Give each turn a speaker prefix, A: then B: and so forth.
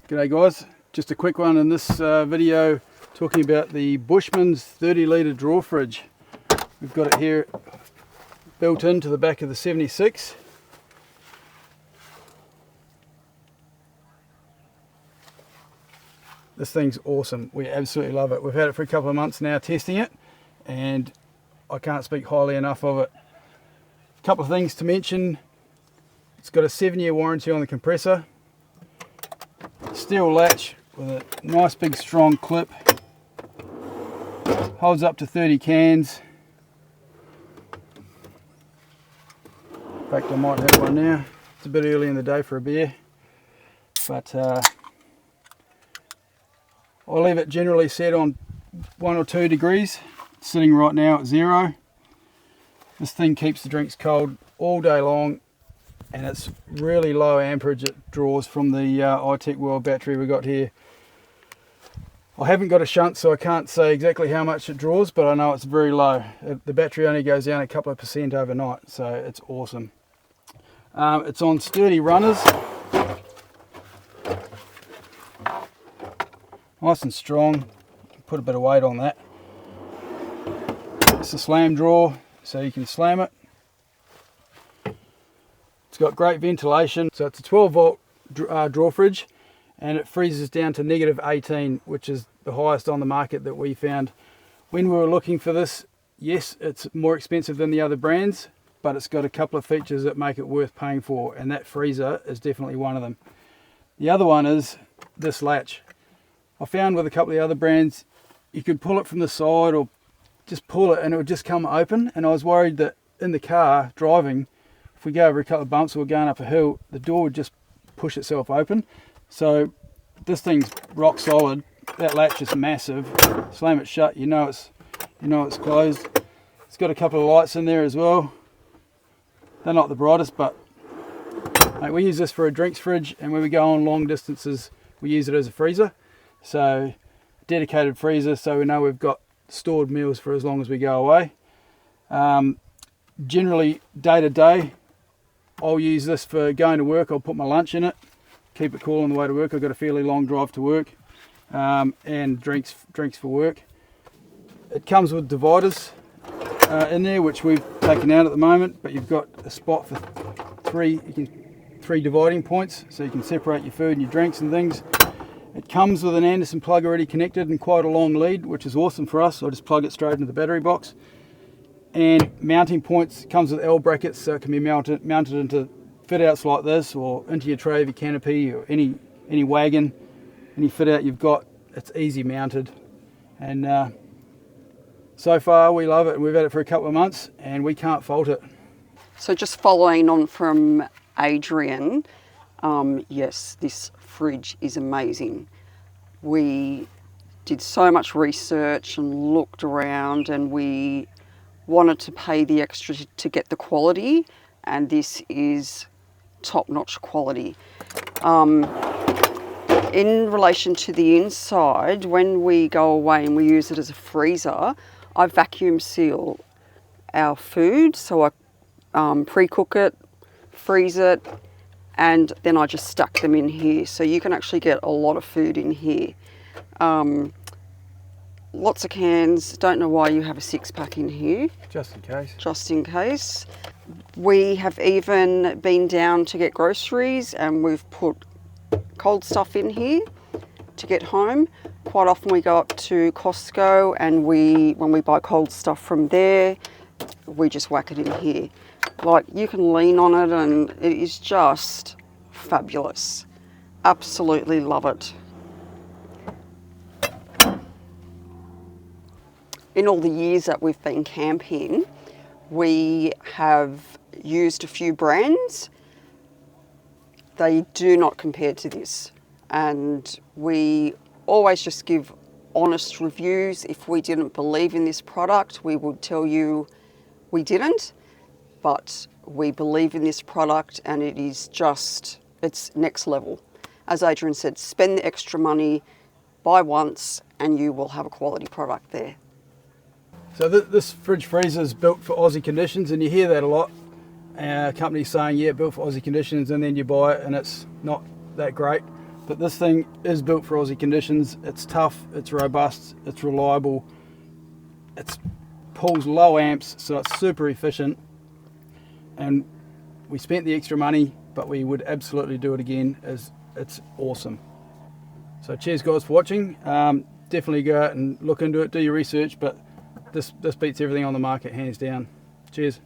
A: G'day guys, just a quick one in this video talking about the Bushman's 30 litre drawer fridge. We've got it here built into the back of the 76. This thing's awesome, we absolutely love it. We've had it for a couple of months now testing it and I can't speak highly enough of it. A couple of things to mention: it's got a 7-year warranty on the compressor. Steel latch with a nice big strong clip, holds up to 30 cans. In fact, I might have one now. It's a bit early in the day for a beer, but I'll leave it generally set on 1 or 2 degrees. It's sitting right now at 0. This thing keeps the drinks cold all day long, and it's really low amperage it draws from the iTech World battery we got here. I haven't got a shunt, so I can't say exactly how much it draws, but I know it's very low. The battery only goes down a couple of % overnight, so it's awesome. It's on sturdy runners, nice and strong. Put a bit of weight on that. It's a slam drawer, so you can slam it. It's got great ventilation, so it's a 12 volt drawer fridge, and it freezes down to -18, which is the highest on the market that we found. When we were looking for this, yes, it's more expensive than the other brands, but it's got a couple of features that make it worth paying for, and that freezer is definitely one of them. The other one is this latch. I found with a couple of the other brands, you could pull it from the side or just pull it and it would just come open, and I was worried that in the car driving, if we go over a couple of bumps or going up a hill, the door would just push itself open. So this thing's rock solid. That latch is massive. Slam it shut, you know it's closed. It's got a couple of lights in there as well. They're not the brightest, but mate, we use this for a drinks fridge, and when we go on long distances, we use it as a freezer. So dedicated freezer, so we know we've got stored meals for as long as we go away. Generally day to day, I'll use this for going to work. I'll put my lunch in it, keep it cool on the way to work. I've got a fairly long drive to work, and drinks for work. It comes with dividers in there, which we've taken out at the moment, but you've got a spot for three dividing points, so you can separate your food and your drinks and things. It comes with an Anderson plug already connected and quite a long lead, which is awesome for us. I just plug it straight into the battery box. And mounting points, comes with L brackets, so it can be mounted into fit outs like this, or into your tray of your canopy, or any wagon, any fit out you've got. It's easy mounted, and so far we love it. We've had it for a couple of months and we can't fault it.
B: So just following on from Adrian, yes, this fridge is amazing. We did so much research and looked around, and we wanted to pay the extra to get the quality, and this is top-notch quality. In relation to the inside, when we go away and we use it as a freezer, I vacuum seal our food, so I pre-cook it, freeze it, and then I just stack them in here, so you can actually get a lot of food in here. Lots of cans. Don't know why you have a 6-pack in here.
A: Just in case.
B: Just in case. We have even been down to get groceries, and we've put cold stuff in here to get home. Quite often we go up to Costco, and when we buy cold stuff from there, we just whack it in here. Like, you can lean on it and it is just fabulous. Absolutely love it. In all the years that we've been camping, we have used a few brands. They do not compare to this, and we always just give honest reviews. If we didn't believe in this product, we would tell you we didn't, but we believe in this product, and it is just, it's next level. As Adrian said, spend the extra money, buy once, and you will have a quality product there.
A: So this fridge freezer is built for Aussie conditions, and you hear that a lot. Companies saying, yeah, built for Aussie conditions, and then you buy it and it's not that great. But this thing is built for Aussie conditions. It's tough, it's robust, it's reliable, it pulls low amps, so it's super efficient. And we spent the extra money, but we would absolutely do it again, as it's awesome. So cheers guys for watching. Definitely go out and look into it, do your research, but this beats everything on the market hands down. Cheers.